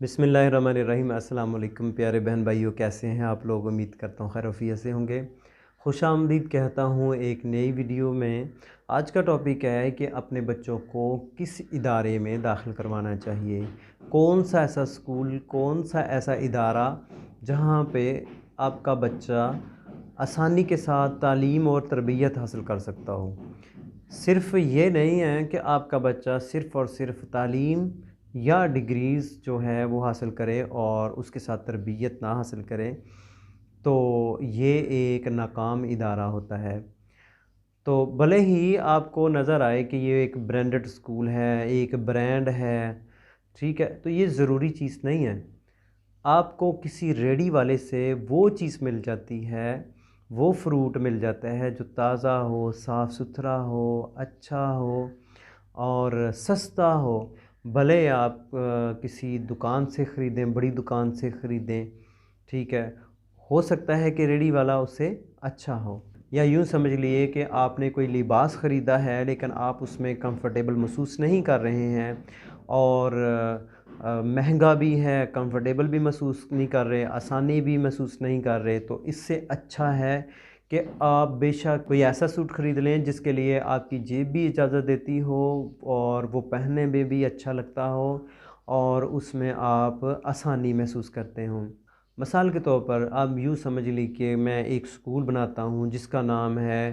बिस्मिल्लाहिर्रहमानिर्रहीम। अस्सलाम वालेकुम प्यारे बहन भाइयों, कैसे हैं आप लोग। उम्मीद करता हूँ खैरियत से होंगे। खुशामदीद कहता हूँ एक नई वीडियो में। आज का टॉपिक है कि अपने बच्चों को किस इदारे में दाखिल करवाना चाहिए। कौन सा ऐसा स्कूल, कौन सा ऐसा इदारा जहाँ पे आपका बच्चा आसानी के साथ तालीम और तरबियत हासिल कर सकता हो। सिर्फ़ ये नहीं है कि आपका बच्चा सिर्फ़ और सिर्फ़ तालीम या डिग्रीज़ जो है वो हासिल करे और उसके साथ तरबियत ना हासिल करे, तो ये एक नाकाम इदारा होता है। तो भले ही आपको नज़र आए कि ये एक ब्रांडेड स्कूल है, एक ब्रांड है, ठीक है, तो ये ज़रूरी चीज़ नहीं है। आपको किसी रेडी वाले से वो चीज़ मिल जाती है, वो फ्रूट मिल जाता है जो ताज़ा हो, साफ़ सुथरा हो, अच्छा हो और सस्ता हो। भले आप किसी दुकान से ख़रीदें, बड़ी दुकान से ख़रीदें, ठीक है, हो सकता है कि रेडी वाला उससे अच्छा हो। या यूँ समझ लिए कि आपने कोई लिबास ख़रीदा है लेकिन आप उसमें कंफर्टेबल महसूस नहीं कर रहे हैं और महंगा भी है, कंफर्टेबल भी महसूस नहीं कर रहे, आसानी भी महसूस नहीं कर रहे, तो इससे अच्छा है कि आप बेशक कोई ऐसा सूट ख़रीद लें जिसके लिए आपकी जेब भी इजाज़त देती हो और वो पहनने में भी अच्छा लगता हो और उसमें आप आसानी महसूस करते हों। मिसाल के तौर पर आप यूँ समझ लीजिए मैं एक स्कूल बनाता हूँ जिसका नाम है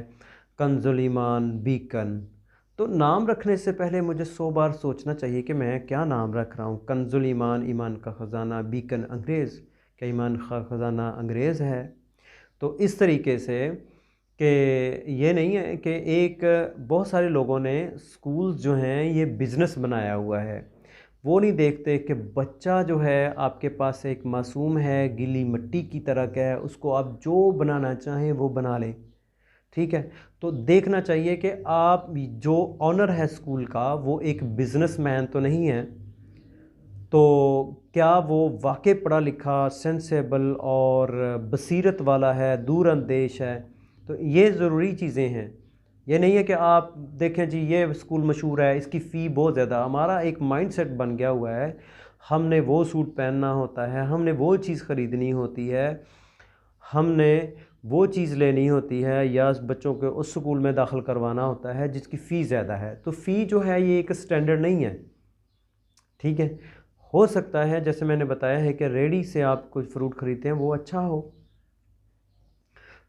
कंजुल ईमान बीकन। तो नाम रखने से पहले मुझे 100 बार सोचना चाहिए कि मैं क्या नाम रख रहा हूँ। कंजुल ईमान, ईमान का ख़जाना, बीकन अंग्रेज़, क्या ईमान का ख़जाना अंग्रेज़ है? तो इस तरीके से कि ये नहीं है कि एक बहुत सारे लोगों ने स्कूल्स जो हैं ये बिज़नेस बनाया हुआ है। वो नहीं देखते कि बच्चा जो है आपके पास एक मासूम है, गीली मिट्टी की तरह का है, उसको आप जो बनाना चाहें वो बना लें, ठीक है। तो देखना चाहिए कि आप जो ऑनर है स्कूल का वो एक बिज़नेसमैन तो नहीं है, तो क्या वो वाक़ई पढ़ा लिखा, सेंसेबल और बसीरत वाला है, दूरअंदेश है। तो ये ज़रूरी चीज़ें हैं। ये नहीं है कि आप देखें जी ये स्कूल मशहूर है, इसकी फ़ी बहुत ज़्यादा। हमारा एक माइंडसेट बन गया हुआ है, हमने वो सूट पहनना होता है, हमने वो चीज़ ख़रीदनी होती है, हमने वो चीज़ लेनी होती है या बच्चों को उस स्कूल में दाखिल करवाना होता है जिसकी फ़ी ज़्यादा है। तो फ़ी जो है ये एक स्टैंडर्ड नहीं है, ठीक है। हो सकता है जैसे मैंने बताया है कि रेडी से आप कोई फ्रूट ख़रीदते हैं वो अच्छा हो।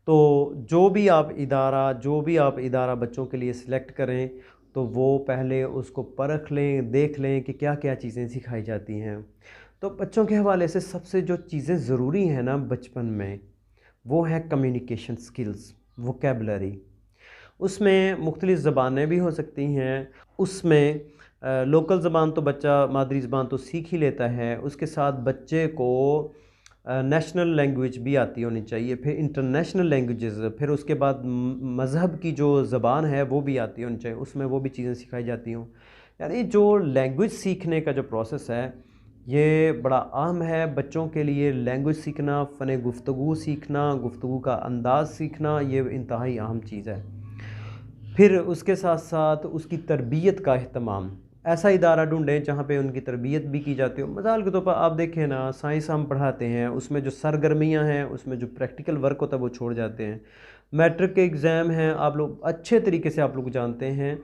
तो जो भी आप इदारा बच्चों के लिए सिलेक्ट करें तो वो पहले उसको परख लें, देख लें कि क्या-क्या चीज़ें सिखाई जाती हैं। तो बच्चों के हवाले से सबसे जो चीज़ें ज़रूरी हैं ना बचपन में, वो है कम्युनिकेशन स्किल्स, वोकैबुलरी। उसमें मुख्तलिफ़ ज़बानें भी हो सकती हैं। उसमें लोकल ज़बान तो बच्चा मादरी ज़बान तो सीख ही लेता है, उसके साथ बच्चे को नेशनल लैंग्वेज भी आती होनी चाहिए, फिर इंटरनेशनल लैंग्वेजेस, फिर उसके बाद मज़हब की जो ज़बान है वो भी आती होनी चाहिए, उसमें वो भी चीज़ें सिखाई जाती हों। यानी जो लैंग्वेज सीखने का जो प्रोसेस है ये बड़ा अहम है बच्चों के लिए। लैंग्वेज सीखना, फ़न गुफ्तगू सीखना, गुफ्तगू का अंदाज़ सीखना, ये इंतहाई अहम चीज़ है। फिर उसके साथ साथ उसकी तरबियत का अहतमाम, ऐसा इदारा ढूँढें जहाँ पे उनकी तरबियत भी की जाती हो। मिसाल के तौर पर आप देखें ना, साइंस हम पढ़ाते हैं, उसमें जो सरगर्मियाँ हैं, उसमें जो प्रैक्टिकल वर्क होता है वो छोड़ जाते हैं। मैट्रिक के एग्ज़ाम हैं, आप लोग अच्छे तरीके से आप लोग जानते हैं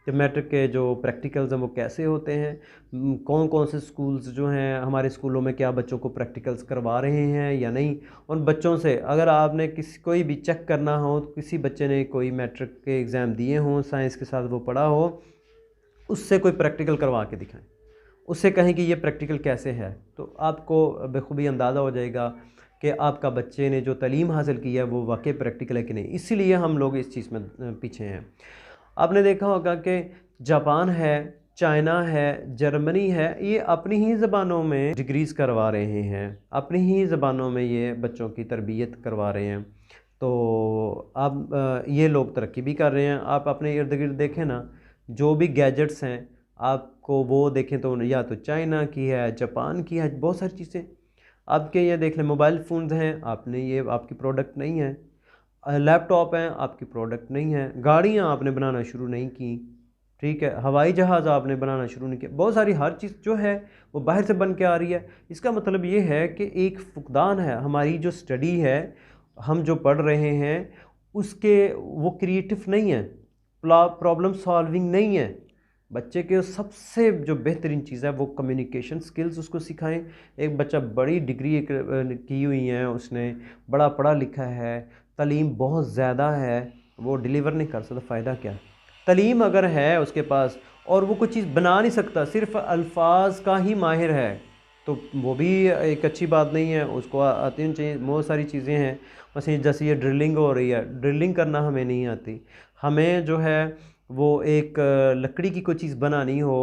कि मैट्रिक के जो प्रैक्टिकल्स हैं वो कैसे होते हैं। कौन-कौन से स्कूल्स जो हैं, हमारे स्कूलों में क्या बच्चों को प्रैक्टिकल्स करवा रहे हैं या नहीं। उन बच्चों से अगर आपने कोई भी चेक करना हो, तो किसी बच्चे ने कोई मैट्रिक के एग्ज़ाम दिए हों, साइंस के साथ वो पढ़ा हो, उससे कोई प्रैक्टिकल करवा के दिखाएं, उससे कहें कि ये प्रैक्टिकल कैसे है, तो आपको बखूबी अंदाज़ा हो जाएगा कि आपका बच्चे ने जो तालीम हासिल की है वो वाकई प्रैक्टिकल है कि नहीं। इसीलिए हम लोग इस चीज़ में पीछे हैं। आपने देखा होगा कि जापान है, चाइना है, जर्मनी है, ये अपनी ही ज़बानों में डिग्रीज़ करवा रहे हैं, अपनी ही ज़बानों में ये बच्चों की तरबियत करवा रहे हैं। तो अब ये लोग तरक्की भी कर रहे हैं। आप अपने इर्द-गिर्द देखें ना, जो भी गैजेट्स हैं, आपको वो देखें तो या तो चाइना की है, जापान की है, बहुत सारी चीज़ें। आपके ये देख लें, मोबाइल फ़ोन्स हैं, आपने ये आपकी प्रोडक्ट नहीं है। लैपटॉप हैं, आपकी प्रोडक्ट नहीं है। गाड़ियाँ आपने बनाना शुरू नहीं की, ठीक है, हवाई जहाज़ आपने बनाना शुरू नहीं किया, बहुत सारी हर चीज़ जो है वो बाहर से बन के आ रही है। इसका मतलब ये है कि एक फुकदान है, हमारी जो स्टडी है, हम जो पढ़ रहे हैं उसके, वो क्रिएटिव नहीं है, प्रॉब्लम सॉल्विंग नहीं है। बच्चे के सबसे जो बेहतरीन चीज़ है वो कम्युनिकेशन स्किल्स उसको सिखाएं। एक बच्चा बड़ी डिग्री की हुई है, उसने बड़ा पढ़ा लिखा है, तालीम बहुत ज़्यादा है, वो डिलीवर नहीं कर सकता, फ़ायदा क्या? तालीम अगर है उसके पास और वो कोई चीज़ बना नहीं सकता, सिर्फ अल्फाज का ही माहिर है, तो वो भी एक अच्छी बात नहीं है। उसको आती हैं चाहिए, बहुत सारी चीज़ें हैं, वैसे जैसे ये ड्रिलिंग हो रही है, ड्रिलिंग करना हमें नहीं आती। हमें जो है वो एक लकड़ी की कोई चीज़ बनानी हो,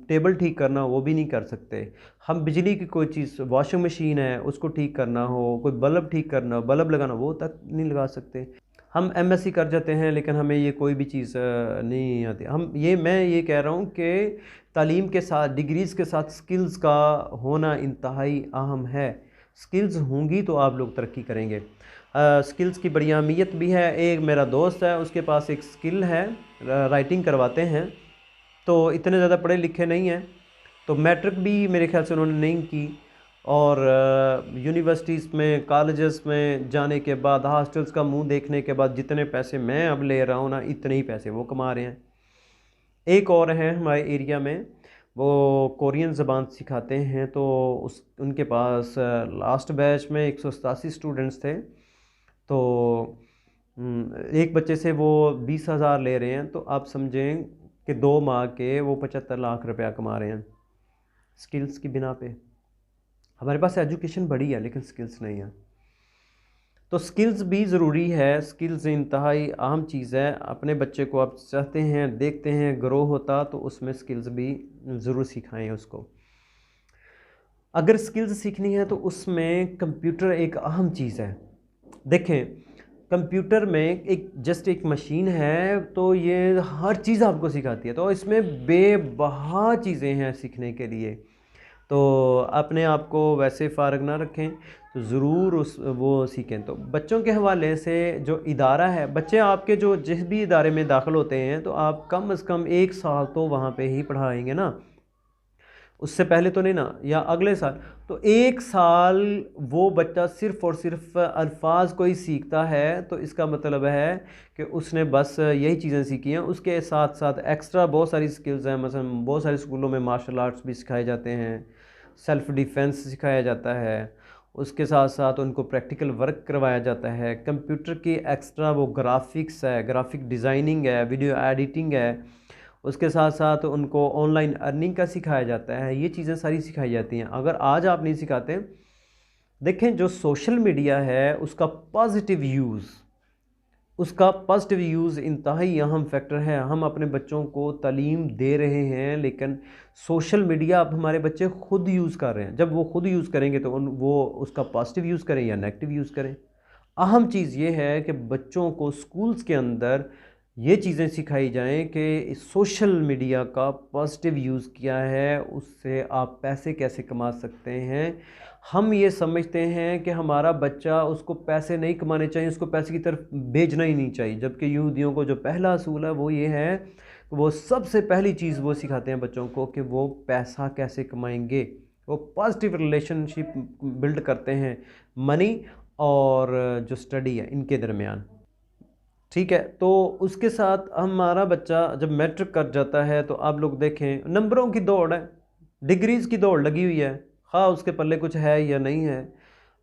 टेबल ठीक करना हो, वो भी नहीं कर सकते। हम बिजली की कोई चीज़, वॉशिंग मशीन है उसको ठीक करना हो, कोई बल्ब ठीक करना हो, बल्ब लगाना, वो तक नहीं लगा सकते। हम एमएससी कर जाते हैं लेकिन हमें ये कोई भी चीज़ नहीं आती। मैं ये कह रहा हूँ कि तालीम के साथ, डिग्रीज़ के साथ स्किल्स का होना इंतहाई अहम है। स्किल्स होंगी तो आप लोग तरक्की करेंगे। स्किल्स की बड़ी अहमियत भी है। एक मेरा दोस्त है, उसके पास एक स्किल है, राइटिंग करवाते हैं, तो इतने ज़्यादा पढ़े लिखे नहीं हैं, तो मैट्रिक भी मेरे ख्याल से उन्होंने नहीं की, और यूनिवर्सिटीज़ में, कॉलेजेस में जाने के बाद, हॉस्टल्स का मुंह देखने के बाद, जितने पैसे मैं अब ले रहा हूँ ना, इतने ही पैसे वो कमा रहे हैं। एक और हैं हमारे एरिया में, वो कोरियन ज़बान सिखाते हैं, तो उनके पास लास्ट बैच में 187 स्टूडेंट्स थे, तो एक बच्चे से वो 20,000 ले रहे हैं, तो आप समझें कि 2 माह के वो 75 लाख रुपया कमा रहे हैं स्किल्स की बिना पे। हमारे पास एजुकेशन बड़ी है लेकिन स्किल्स नहीं है, तो स्किल्स भी ज़रूरी है। स्किल्स इंतहाई अहम चीज़ है। अपने बच्चे को आप चाहते हैं, देखते हैं ग्रो होता, तो उसमें स्किल्स भी ज़रूर सिखाएं उसको। अगर स्किल्स सीखनी है तो उसमें कंप्यूटर एक अहम चीज़ है। देखें, कंप्यूटर में एक मशीन है, तो ये हर चीज़ आपको सिखाती है, तो इसमें बेबहा चीज़ें हैं सीखने के लिए। तो अपने आप को वैसे फ़ारग ना रखें, तो ज़रूर वो सीखें। तो बच्चों के हवाले से जो इदारा है, बच्चे आपके जो जिस भी इदारे में दाखिल होते हैं, तो आप कम से कम 1 साल तो वहाँ पे ही पढ़ाएंगे ना, उससे पहले तो नहीं ना, या अगले साल। तो 1 साल वो बच्चा सिर्फ़ और सिर्फ अल्फाज को ही सीखता है, तो इसका मतलब है कि उसने बस यही चीज़ें सीखी हैं। उसके साथ साथ एक्स्ट्रा बहुत सारी स्किल्स हैं, मसलन बहुत सारे स्कूलों में मार्शल आर्ट्स भी सिखाए जाते हैं, सेल्फ़ डिफेंस सिखाया जाता है, उसके साथ साथ उनको प्रैक्टिकल वर्क करवाया जाता है। कंप्यूटर की एक्स्ट्रा वो ग्राफिक्स है, ग्राफिक डिज़ाइनिंग है, वीडियो एडिटिंग है, उसके साथ साथ उनको ऑनलाइन अर्निंग का सिखाया जाता है। ये चीज़ें सारी सिखाई जाती हैं। अगर आज आप नहीं सिखाते, देखें जो सोशल मीडिया है उसका पॉजिटिव यूज़ इंतहाई अहम फैक्टर है। हम अपने बच्चों को तालीम दे रहे हैं, लेकिन सोशल मीडिया अब हमारे बच्चे खुद यूज़ कर रहे हैं। जब वो खुद यूज़ करेंगे तो वो उसका पॉजिटिव यूज़ करें या नेगेटिव यूज़ करें। अहम चीज़ ये है कि बच्चों को स्कूल्स के अंदर ये चीज़ें सिखाई जाएं कि सोशल मीडिया का पॉजिटिव यूज़ क्या है, उससे आप पैसे कैसे कमा सकते हैं। हम ये समझते हैं कि हमारा बच्चा, उसको पैसे नहीं कमाने चाहिए, उसको पैसे की तरफ भेजना ही नहीं चाहिए, जबकि यहूदियों को जो पहला असूल है वो ये है, वो सबसे पहली चीज़ वो सिखाते हैं बच्चों को कि वो पैसा कैसे कमाएंगे। वो पॉजिटिव रिलेशनशिप बिल्ड करते हैं मनी और जो स्टडी है इनके दरमियान। ठीक है, तो उसके साथ हमारा बच्चा जब मैट्रिक कर जाता है, तो आप लोग देखें नंबरों की दौड़ है, डिग्रीज़ की दौड़ लगी हुई है, हाँ उसके पल्ले कुछ है या नहीं है।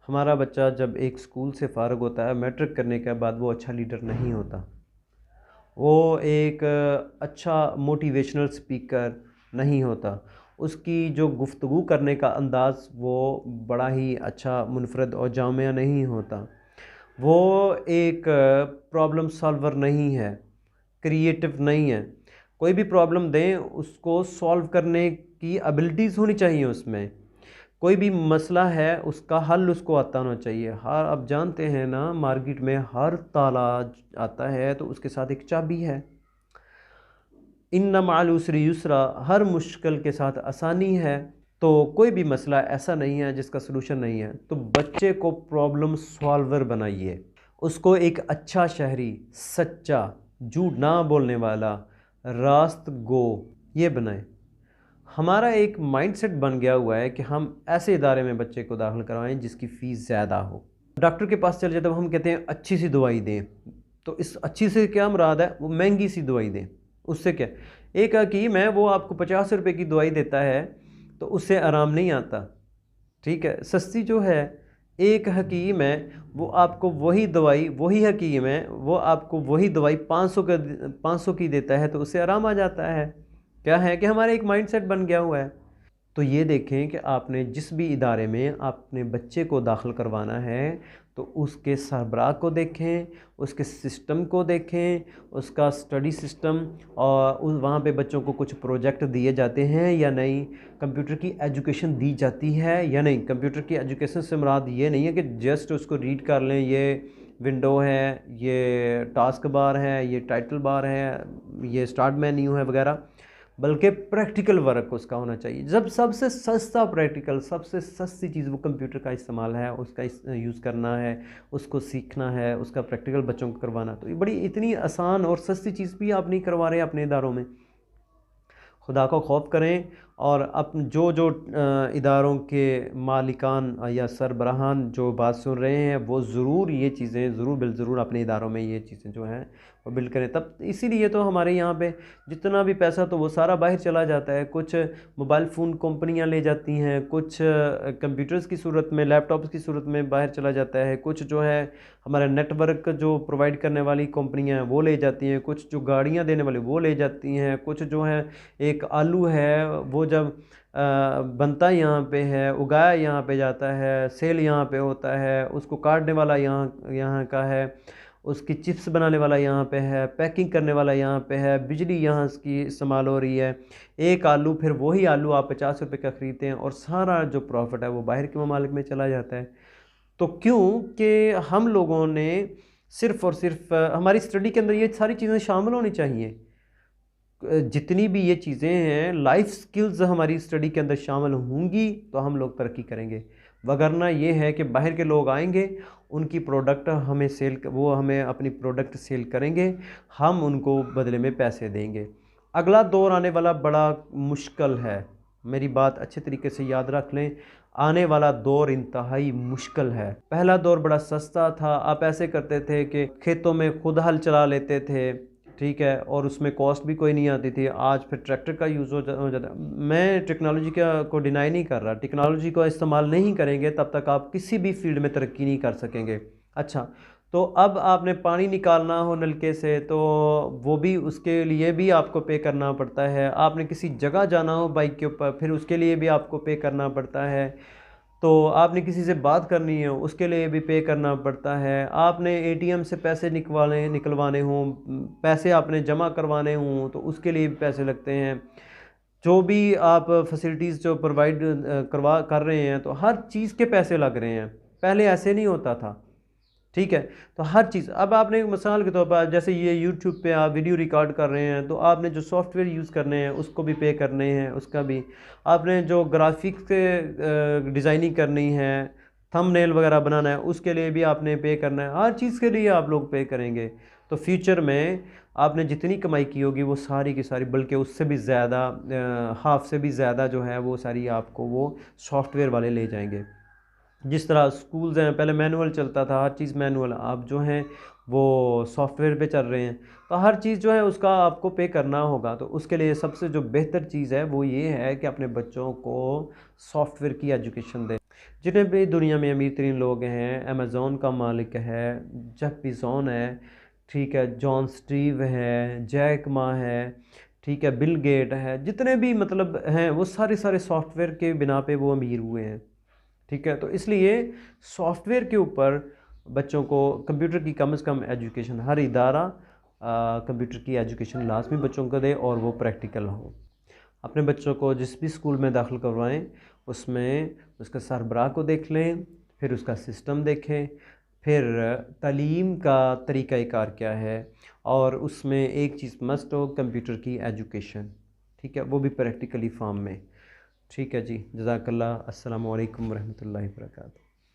हमारा बच्चा जब एक स्कूल से फ़ारग होता है मैट्रिक करने के बाद, वो अच्छा लीडर नहीं होता, वो एक अच्छा मोटिवेशनल स्पीकर नहीं होता, उसकी जो गुफ्तगू करने का अंदाज़ वो बड़ा ही अच्छा, मुनफरद और जामिया नहीं होता, वो एक प्रॉब्लम सॉल्वर नहीं है, क्रिएटिव नहीं है। कोई भी प्रॉब्लम दें उसको सॉल्व करने की एबिलिटीज़ होनी चाहिए उसमें। कोई भी मसला है उसका हल उसको आता होना चाहिए। हर, आप जानते हैं ना, मार्केट में हर ताला आता है तो उसके साथ एक चाबी है। इन्ना मअल उसरि युसरा, हर मुश्किल के साथ आसानी है। तो कोई भी मसला ऐसा नहीं है जिसका सलूशन नहीं है। तो बच्चे को प्रॉब्लम सॉल्वर बनाइए, उसको एक अच्छा शहरी, सच्चा, झूठ ना बोलने वाला, रास्त गो, ये बनाएं। हमारा एक माइंडसेट बन गया हुआ है कि हम ऐसे इदारे में बच्चे को दाखिल करवाएं जिसकी फ़ीस ज़्यादा हो। डॉक्टर के पास चले जाते हम कहते हैं अच्छी सी दवाई दें, तो इस अच्छी से क्या मुराद है, वो महंगी सी दवाई दें। उससे क्या, एक हकीम है वो आपको 50 रुपये की दवाई देता है तो उससे आराम नहीं आता, ठीक है। सस्ती जो है, एक हकीम है वो आपको वही दवाई, वही हकीम है वो आपको वही दवाई 500 की देता है तो उससे आराम आ जाता है। क्या है कि हमारा एक माइंडसेट बन गया हुआ है। तो ये देखें कि आपने जिस भी इदारे में आपने बच्चे को दाखिल करवाना है तो उसके सरबराह को देखें, उसके सिस्टम को देखें, उसका स्टडी सिस्टम, और वहाँ पे बच्चों को कुछ प्रोजेक्ट दिए जाते हैं या नहीं, कंप्यूटर की एजुकेशन दी जाती है या नहीं। कंप्यूटर की एजुकेशन से मुराद ये नहीं है कि जस्ट उसको रीड कर लें, ये विंडो है, ये टास्क बार है, ये टाइटल बार है, ये स्टार्ट मेन्यू है वगैरह, बल्कि प्रैक्टिकल वर्क उसका होना चाहिए। जब सबसे सस्ता प्रैक्टिकल, सबसे सस्ती चीज़ वो कंप्यूटर का इस्तेमाल है, उसका यूज़ करना है, उसको सीखना है, उसका प्रैक्टिकल बच्चों को करवाना, तो ये बड़ी इतनी आसान और सस्ती चीज़ भी आप नहीं करवा रहे अपने इदारों में। खुदा का खौफ करें और जो जो इदारों के मालिकान या सरबराहान जो बात सुन रहे हैं वो ज़रूर ये चीज़ें ज़रूर बिलज़रूर अपने इदारों में ये चीज़ें जो हैं वो बिल्ड करें। तब इसीलिए तो हमारे यहाँ पे जितना भी पैसा तो वो सारा बाहर चला जाता है। कुछ मोबाइल फ़ोन कंपनियाँ ले जाती हैं, कुछ कंप्यूटर्स की सूरत में, लैपटॉप्स की सूरत में बाहर चला जाता है, कुछ जो है हमारा नेटवर्क जो प्रोवाइड करने वाली कंपनियाँ हैं वो ले जाती हैं, कुछ जो गाड़ियाँ देने वाली वो ले जाती हैं, कुछ जो है एक आलू है वो जब बनता यहाँ पे है, उगाया यहाँ पे जाता है, सेल यहाँ पे होता है, उसको काटने वाला यहाँ का है, उसकी चिप्स बनाने वाला यहाँ पे है, पैकिंग करने वाला यहाँ पे है, बिजली यहाँ की इस्तेमाल हो रही है। एक आलू, फिर वही आलू आप 50 रुपये का ख़रीदते हैं और सारा जो प्रॉफिट है वो बाहर के ममालिक में चला जाता है। तो क्यों कि हम लोगों ने सिर्फ़ और सिर्फ हमारी स्टडी के अंदर ये सारी चीज़ें शामिल होनी चाहिए। जितनी भी ये चीज़ें हैं, लाइफ स्किल्स हमारी स्टडी के अंदर शामिल होंगी तो हम लोग तरक्की करेंगे। वगरना ये है कि बाहर के लोग आएंगे, उनकी प्रोडक्ट हमें वो हमें अपनी प्रोडक्ट सेल करेंगे, हम उनको बदले में पैसे देंगे। अगला दौर आने वाला बड़ा मुश्किल है, मेरी बात अच्छे तरीके से याद रख लें। आने वाला दौर इंतहाई मुश्किल है। पहला दौर बड़ा सस्ता था, आप ऐसे करते थे कि खेतों में खुद हल चला लेते थे, ठीक है, और उसमें कॉस्ट भी कोई नहीं आती थी। आज फिर ट्रैक्टर का यूज़ हो जाता है। मैं टेक्नोलॉजी को डिनाई नहीं कर रहा, टेक्नोलॉजी को इस्तेमाल नहीं करेंगे तब तक आप किसी भी फील्ड में तरक्की नहीं कर सकेंगे। अच्छा, तो अब आपने पानी निकालना हो नलके से तो वो भी, उसके लिए भी आपको पे करना पड़ता है। आपने किसी जगह जाना हो बाइक के ऊपर, फिर उसके लिए भी आपको पे करना पड़ता है। तो आपने किसी से बात करनी है उसके लिए भी पे करना पड़ता है। आपने एटीएम से पैसे निकलवाने हों, पैसे आपने जमा करवाने हों तो उसके लिए भी पैसे लगते हैं। जो भी आप फैसिलिटीज़ जो प्रोवाइड कर रहे हैं तो हर चीज़ के पैसे लग रहे हैं। पहले ऐसे नहीं होता था, ठीक है। तो हर चीज़, अब आपने मिसाल के तौर पर जैसे ये यूट्यूब पे आप वीडियो रिकॉर्ड कर रहे हैं तो आपने जो सॉफ्टवेयर यूज़ करने हैं उसको भी पे करने हैं, उसका भी। आपने जो ग्राफिक्स के डिज़ाइनिंग करनी है, थंबनेल वगैरह बनाना है, उसके लिए भी आपने पे करना है। हर चीज़ के लिए आप लोग पे करेंगे। तो फ्यूचर में आपने जितनी कमाई की होगी वो सारी की सारी, बल्कि उससे भी ज़्यादा, हाफ से भी ज़्यादा जो है वो सारी आपको वो सॉफ्टवेयर वाले ले जाएंगे। जिस तरह स्कूल्स हैं, पहले मैनुअल चलता था, हर चीज़ मैनुअल, आप जो हैं वो सॉफ्टवेयर पे चल रहे हैं। तो हर चीज़ जो है उसका आपको पे करना होगा। तो उसके लिए सबसे जो बेहतर चीज़ है वो ये है कि अपने बच्चों को सॉफ्टवेयर की एजुकेशन दें। जितने भी दुनिया में अमीर तरीन लोग हैं, अमेज़ॉन का मालिक है, जेफ बेज़ोस है, ठीक है, जॉन स्टीव है, जैक मा है, ठीक है, बिल गेट है, जितने भी मतलब हैं वो सारे सॉफ्टवेयर के बिना पे वो अमीर हुए हैं, ठीक है। तो इसलिए सॉफ्टवेयर के ऊपर बच्चों को कंप्यूटर की कम से कम एजुकेशन, हर इदारा कंप्यूटर की एजुकेशन लाजमी बच्चों को दे और वो प्रैक्टिकल हो। अपने बच्चों को जिस भी स्कूल में दाखिल करवाएं उसमें उसका सरबराह को देख लें, फिर उसका सिस्टम देखें, फिर तालीम का तरीक़ाकार क्या है, और उसमें एक चीज़ मस्ट हो, कंप्यूटर की एजुकेशन, ठीक है, वो भी प्रैक्टिकली फॉर्म में। ठीक है जी, जज़ाकल्लाह। अस्सलामु अलैकुम वरहमतुल्लाहि वबरकातुहू।